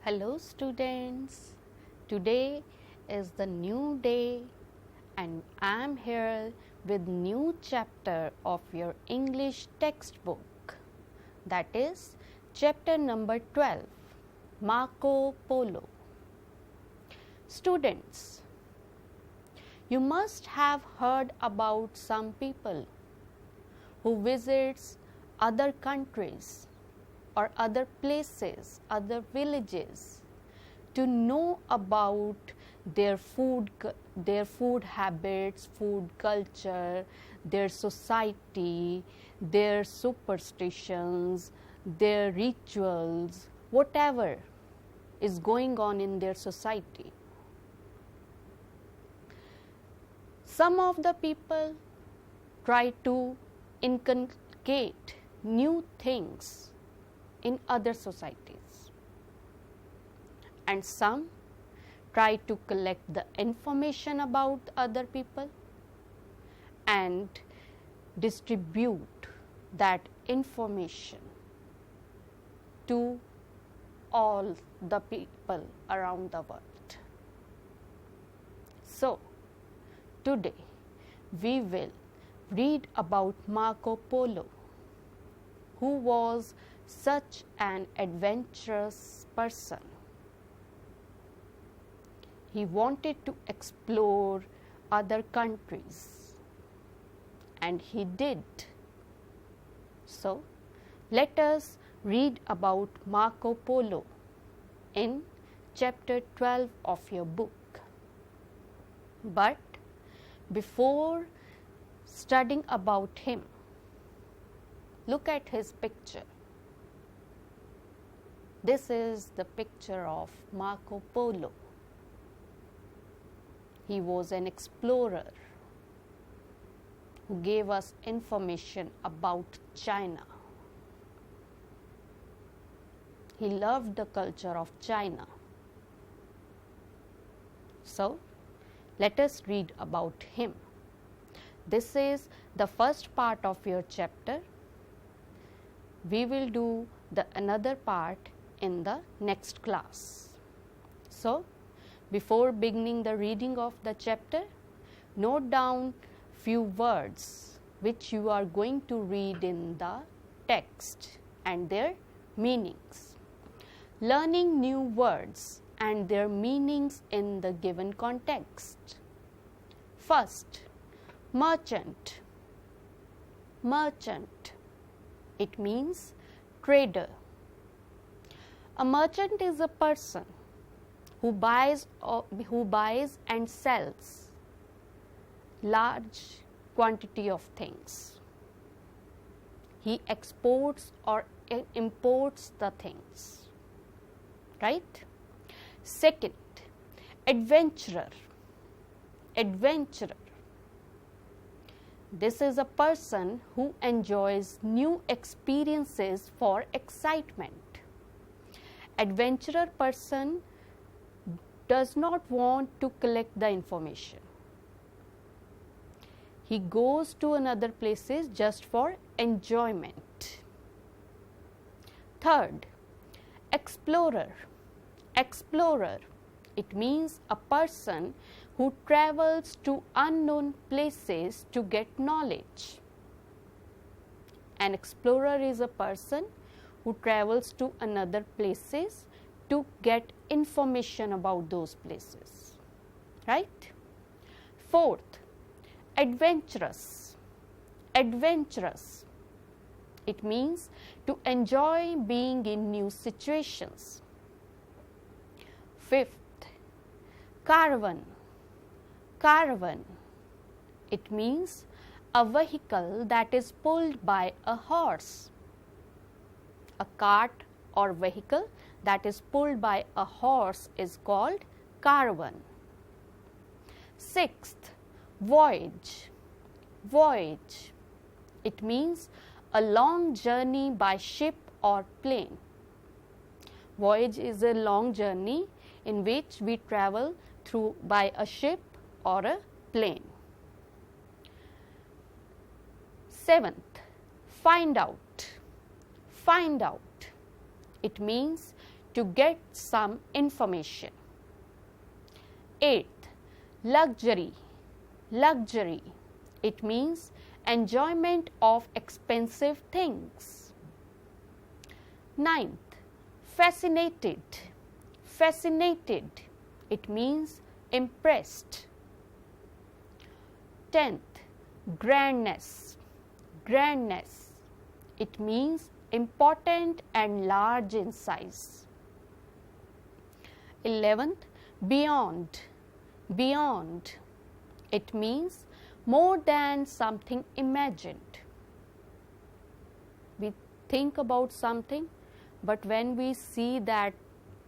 Hello students, today is the new day and I am here with new chapter of your English textbook, that is chapter number 12, Marco Polo. Students, you must have heard about some people who visits other countries or other places, other villages, to know about their food habits, food culture, their society, their superstitions, their rituals, whatever is going on in their society. Some of the people try to inculcate new things in other societies, and some try to collect the information about other people and distribute that information to all the people around the world. So, today we will read about Marco Polo, who was such an adventurous person. He wanted to explore other countries, and he did. So, let us read about Marco Polo in chapter 12 of your book. But before studying about him, look at his picture. This is the picture of Marco Polo. He was an explorer who gave us information about China. He loved the culture of China. So, let us read about him. This is the first part of your chapter. We will do the another part in the next class. So, before beginning the reading of the chapter, note down few words which you are going to read in the text and their meanings. Learning new words and their meanings in the given context. First, merchant. Merchant. It means trader. A merchant is a person who buys and sells large quantity of things. He exports or imports the things, right? Second, adventurer. Adventurer. This is a person who enjoys new experiences for excitement. Adventurer person does not want to collect the information. He goes to another places just for enjoyment. Third, explorer. Explorer. It means a person who travels to unknown places to get knowledge. An explorer is a person who travels to another places to get information about those places, right? Fourth, adventurous. Adventurous. It means to enjoy being in new situations. Fifth, caravan. Caravan. It means a vehicle that is pulled by a horse. A cart or vehicle that is pulled by a horse is called caravan. Sixth, voyage. Voyage. It means a long journey by ship or plane. Voyage is a long journey in which we travel through by a ship or a plane. Seventh, find out. Find out. It means to get some information. 8th, luxury. Luxury. It means enjoyment of expensive things. 9th, fascinated. Fascinated. It means impressed. 10th, grandness. Grandness. It means important and large in size. 11th, beyond. Beyond. It means more than something imagined. We think about something, but when we see that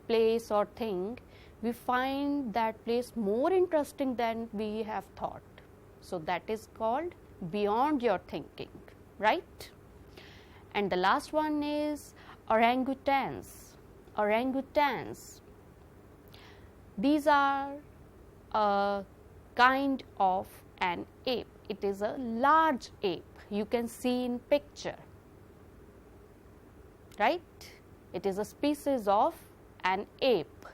place or thing, we find that place more interesting than we have thought. So that is called beyond your thinking, right? And the last one is orangutans. Orangutans. These are a kind of an ape. It is a large ape. You can see in picture, right? It is a species of an ape.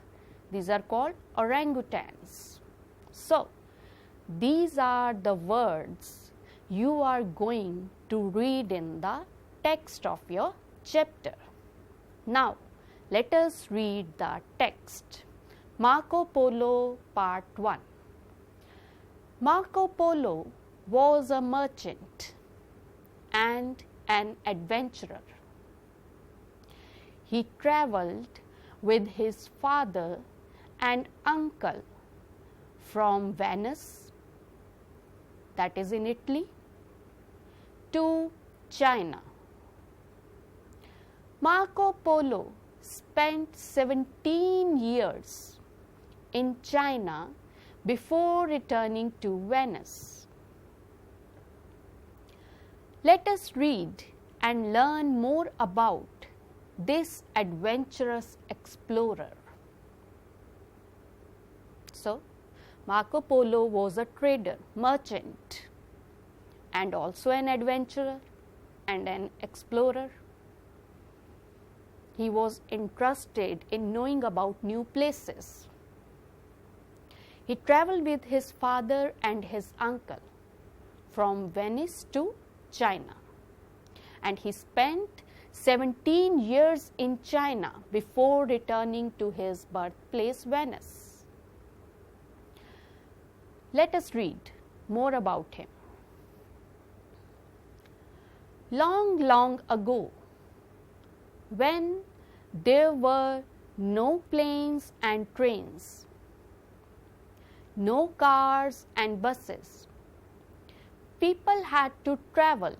These are called orangutans. So, these are the words you are going to read in the text of your chapter. Now, let us read the text. Marco Polo Part 1. Marco Polo was a merchant and an adventurer. He travelled with his father and uncle from Venice, that is in Italy, to China. Marco Polo spent 17 years in China before returning to Venice. Let us read and learn more about this adventurous explorer. So, Marco Polo was a trader, merchant, and also an adventurer and an explorer. He was interested in knowing about new places. He travelled with his father and his uncle from Venice to China, and he spent 17 years in China before returning to his birthplace Venice. Let us read more about him. Long, long ago, when there were no planes and trains, no cars and buses, people had to travel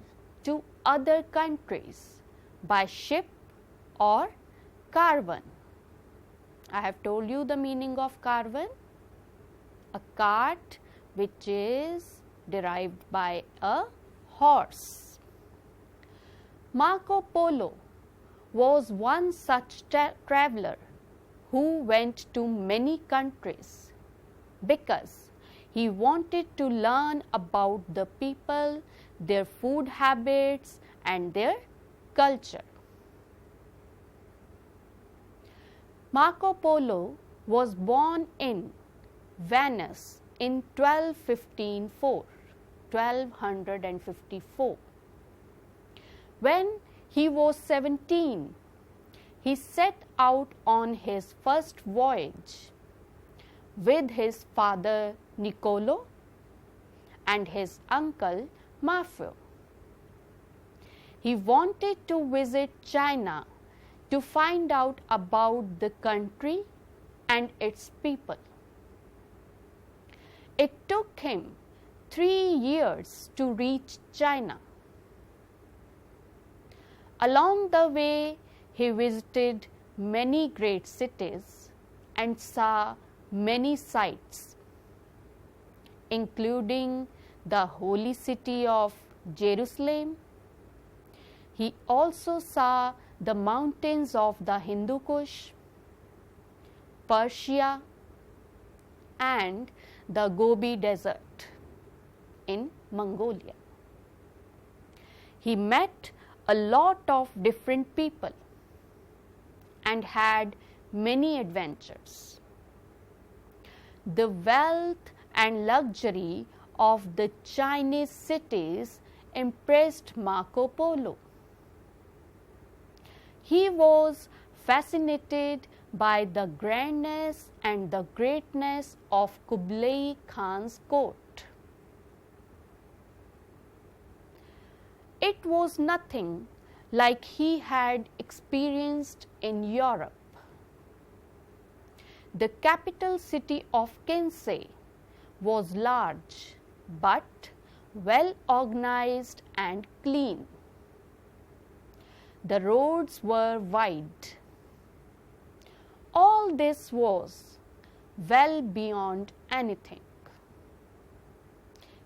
to other countries by ship or caravan. I have told you the meaning of caravan, a cart which is derived by a horse. Marco Polo was one such traveller who went to many countries because he wanted to learn about the people, their food habits and their culture. Marco Polo was born in Venice in 1254. When he was 17, he set out on his first voyage with his father Niccolo and his uncle Maffeo. He wanted to visit China to find out about the country and its people. It took him 3 years to reach China. Along the way, he visited many great cities and saw many sights, including the holy city of Jerusalem. He also saw the mountains of the Hindu Kush, Persia, and the Gobi Desert in Mongolia. He met a lot of different people and had many adventures. The wealth and luxury of the Chinese cities impressed Marco Polo. He was fascinated by the grandness and the greatness of Kublai Khan's court. It was nothing like he had experienced in Europe. The capital city of Kinsey was large but well organized and clean. The roads were wide. All this was well beyond anything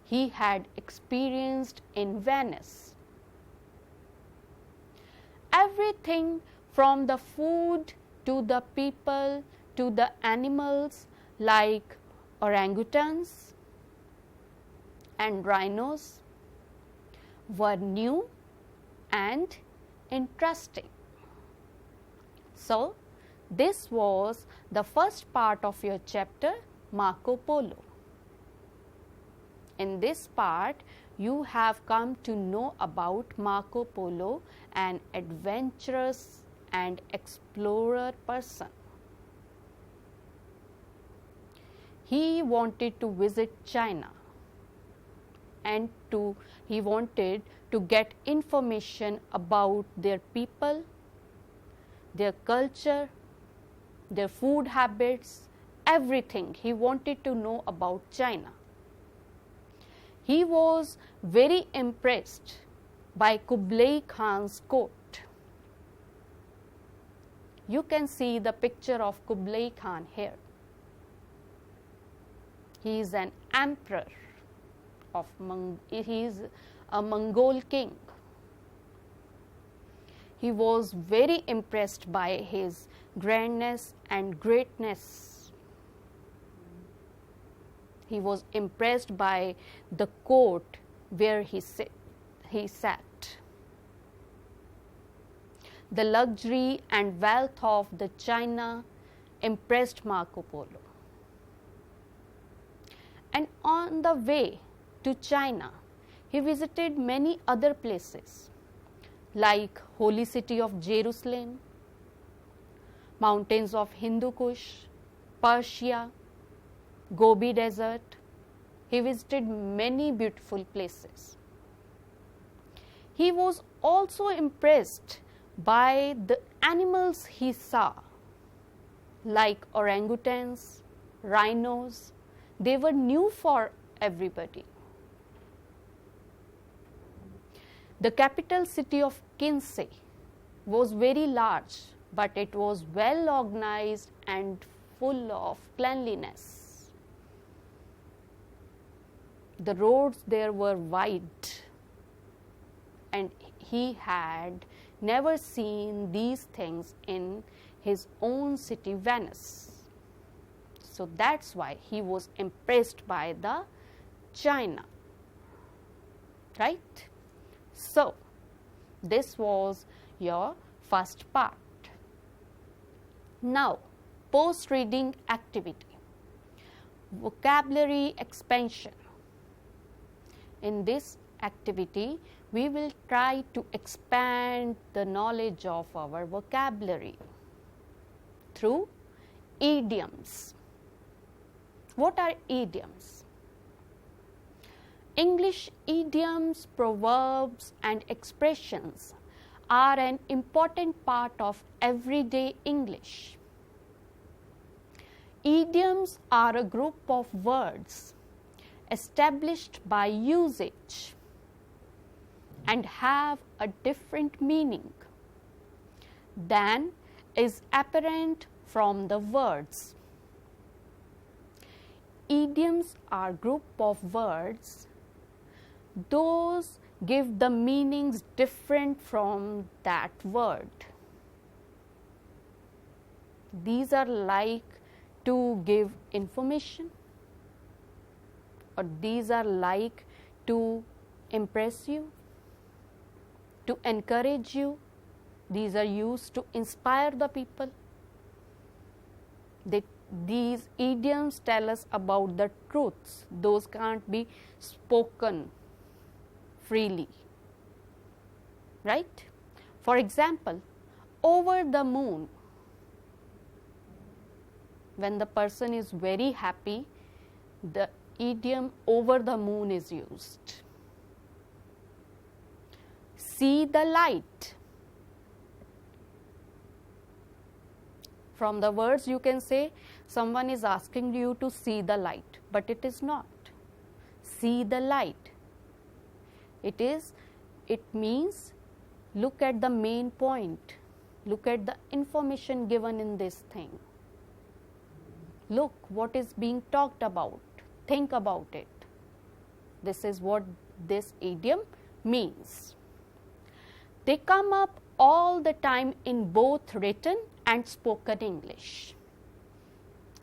he had experienced in Venice. Everything from the food to the people to the animals like orangutans and rhinos were new and interesting. So, this was the first part of your chapter, Marco Polo. In this part, you have come to know about Marco Polo, an adventurous and explorer person. He wanted to visit China and he wanted to get information about their people, their culture, their food habits, everything. He wanted to know about China. He was very impressed by Kublai Khan's court. You can see the picture of Kublai Khan here. He is an emperor he is a Mongol king. He was very impressed by his grandness and greatness. He was impressed by the court where he sat. The luxury and wealth of the China impressed Marco Polo. And on the way to China, he visited many other places like holy city of Jerusalem, mountains of Hindu Kush, Persia, Gobi Desert. He visited many beautiful places. He was also impressed by the animals he saw like orangutans, rhinos. They were new for everybody. The capital city of Kinsey was very large, but it was well organized and full of cleanliness. The roads there were wide, and he had never seen these things in his own city, Venice. So that's why he was impressed by the China, right? So this was your first part. Now, post-reading activity, vocabulary expansion. In this activity, we will try to expand the knowledge of our vocabulary through idioms. What are idioms? English idioms, proverbs, and expressions are an important part of everyday English. Idioms are a group of words established by usage and have a different meaning than is apparent from the words. Idioms are group of words. Those give the meanings different from that word. These are like to give information, or these are like to impress you, to encourage you. These are used to inspire the people. These idioms tell us about the truths. Those can't be spoken freely, right? For example, over the moon. When the person is very happy, the idiom over the moon is used. See the light. From the words you can say someone is asking you to see the light, but it is not. See the light. It means look at the main point. Look at the information given in this thing. Look what is being talked about. Think about it. This is what this idiom means. They come up all the time in both written and spoken English.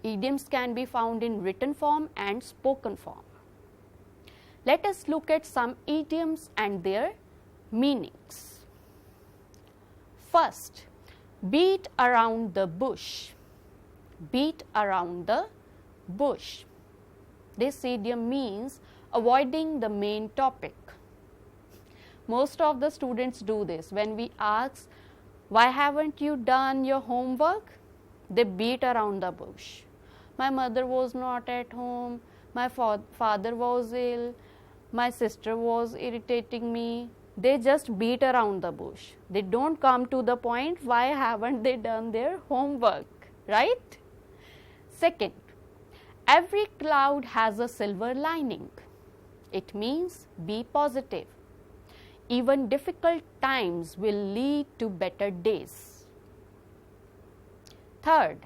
Idioms can be found in written form and spoken form. Let us look at some idioms and their meanings. First, beat around the bush. Beat around the bush. This idiom means avoiding the main topic. Most of the students do this. When we ask, why haven't you done your homework? They beat around the bush. My mother was not at home. My father was ill. My sister was irritating me. They just beat around the bush. They don't come to the point, why haven't they done their homework, right? Second, every cloud has a silver lining. It means be positive. Even difficult times will lead to better days. Third,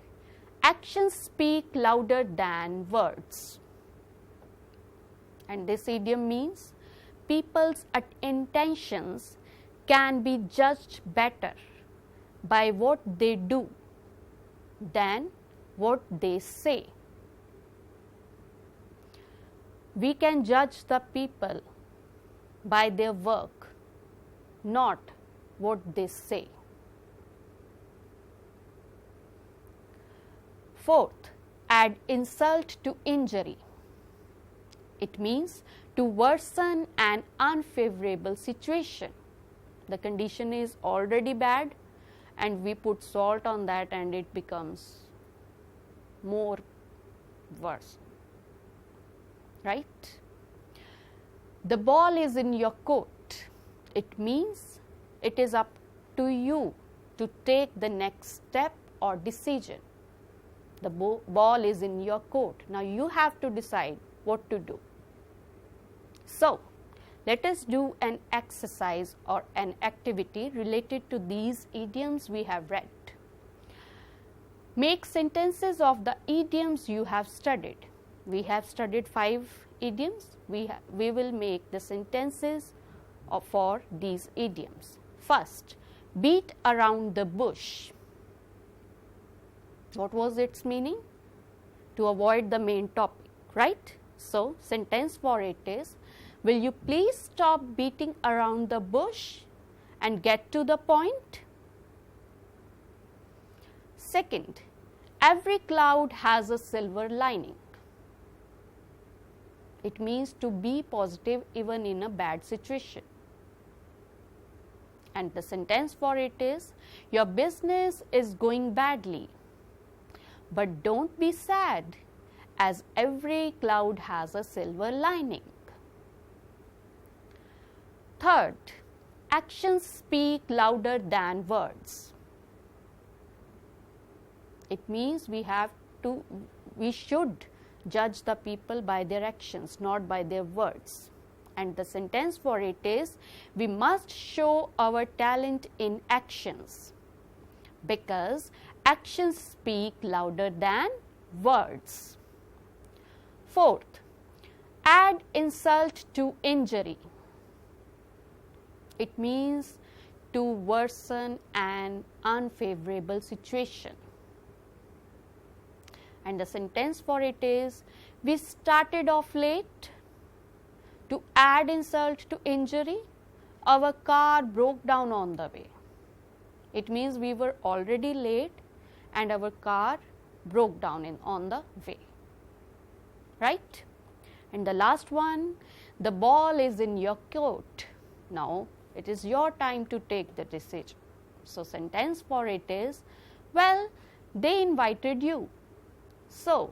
actions speak louder than words. And this idiom means people's intentions can be judged better by what they do than what they say. We can judge the people by their work, not what they say. Fourth, add insult to injury. It means to worsen an unfavorable situation. The condition is already bad and we put salt on that and it becomes more worse, right? The ball is in your court. It means it is up to you to take the next step or decision. The ball is in your court. Now you have to decide what to do. So, let us do an exercise or an activity related to these idioms we have read. Make sentences of the idioms you have studied. We have studied 5 idioms. We will make the sentences for these idioms. First, beat around the bush. What was its meaning? To avoid the main topic, right? So, sentence for it is, will you please stop beating around the bush and get to the point? Second, every cloud has a silver lining. It means to be positive even in a bad situation. And the sentence for it is, your business is going badly, but don't be sad, as every cloud has a silver lining. Third, actions speak louder than words. It means we should judge the people by their actions, not by their words. And the sentence for it is, we must show our talent in actions, because actions speak louder than words. Fourth, add insult to injury. It means to worsen an unfavorable situation. And the sentence for it is, we started off late. To add insult to injury, our car broke down on the way. It means we were already late and our car broke down on the way, right? And the last one, the ball is in your court. Now it is your time to take the decision. So sentence for it is, well, they invited you, so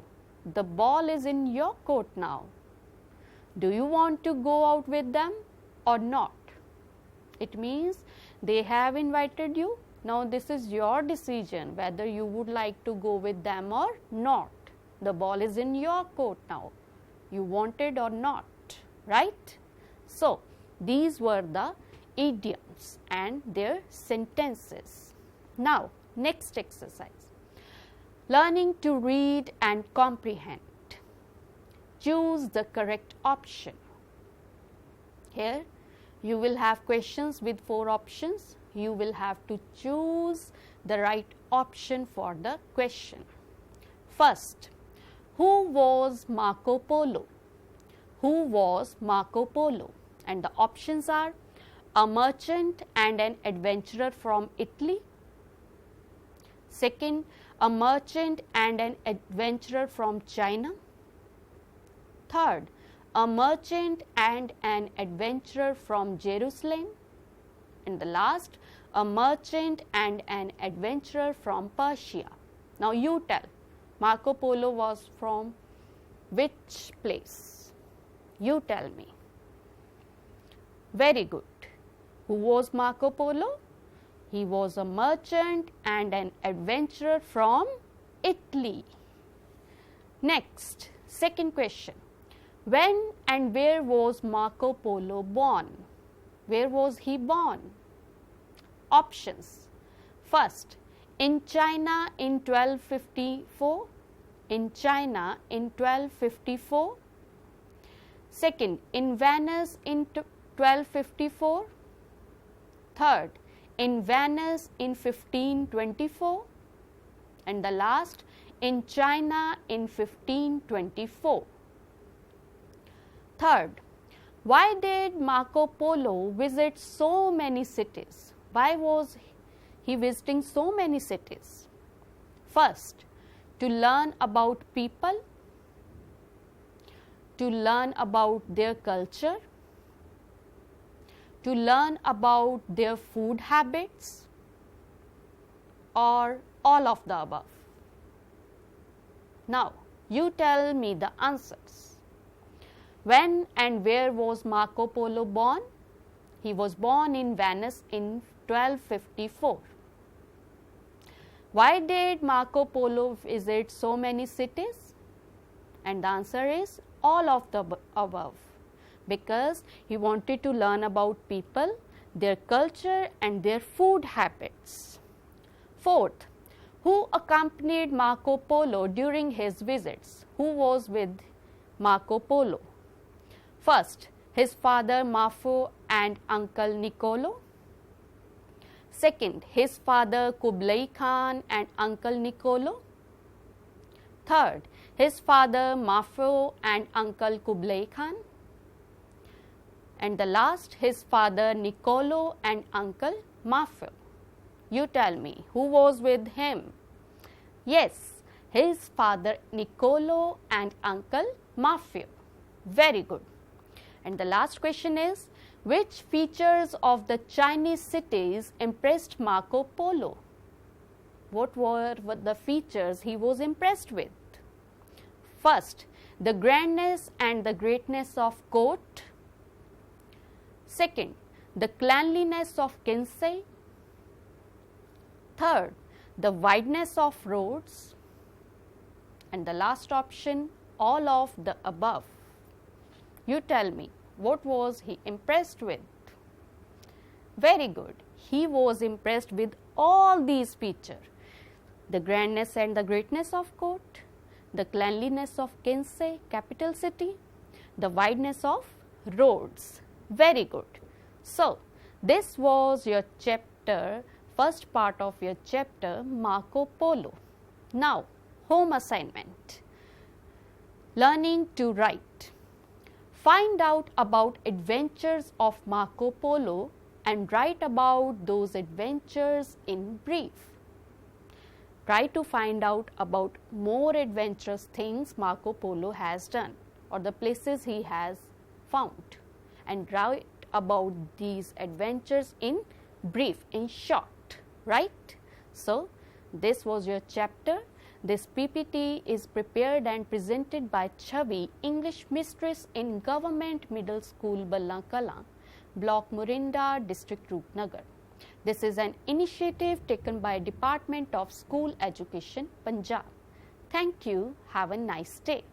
the ball is in your court now. Do you want to go out with them or not? It means they have invited you. Now this is your decision whether you would like to go with them or not. The ball is in your court now. You want it or not, right? So these were the idioms and their sentences. Now next exercise, learning to read and comprehend. Choose the correct option. Here you will have questions with 4 options. You will have to choose the right option for the question. First, who was Marco Polo? Who was Marco Polo? And the options are a merchant and an adventurer from Italy. Second, a merchant and an adventurer from China. Third, a merchant and an adventurer from Jerusalem. And the last, a merchant and an adventurer from Persia. Now you tell, Marco Polo was from which place? You tell me. Very good. Who was Marco Polo? He was a merchant and an adventurer from Italy. Next, second question. When and where was Marco Polo born? Where was he born? Options. First, in China in 1254. In China in 1254. Second, in Venice in 1254. Third, in Venice in 1524. And the last, in China in 1524. Third, why did Marco Polo visit so many cities? Why was he visiting so many cities? First, to learn about people, to learn about their culture, to learn about their food habits, or all of the above. Now, you tell me the answers. When and where was Marco Polo born? He was born in Venice in 1254. Why did Marco Polo visit so many cities? And the answer is all of the above, because he wanted to learn about people, their culture and their food habits. Fourth, who accompanied Marco Polo during his visits? Who was with Marco Polo? First, his father Mafo and uncle Niccolo. Second, his father Kublai Khan and uncle Niccolo. Third, his father Mafo and uncle Kublai Khan. And the last, his father Niccolo and uncle Mafo. You tell me, who was with him? Yes, his father Niccolo and uncle Mafo. Very good. And the last question is, which features of the Chinese cities impressed Marco Polo? What were the features he was impressed with? First, the grandness and the greatness of court. Second, the cleanliness of Kinsey. Third, the wideness of roads. And the last option, all of the above. You tell me, what was he impressed with? Very good. He was impressed with all these features. The grandness and the greatness of court, the cleanliness of Kinsey, capital city, the wideness of roads. Very good. So, this was your chapter, first part of your chapter, Marco Polo. Now, home assignment. Learning to write. Find out about adventures of Marco Polo and write about those adventures in brief. Try to find out about more adventurous things Marco Polo has done or the places he has found, and write about these adventures in brief, in short, right? So, this was your chapter. This PPT is prepared and presented by Chavi, English Mistress in Government Middle School, Ballakala, Block Murinda, District Roopnagar. This is an initiative taken by Department of School Education, Punjab. Thank you. Have a nice day.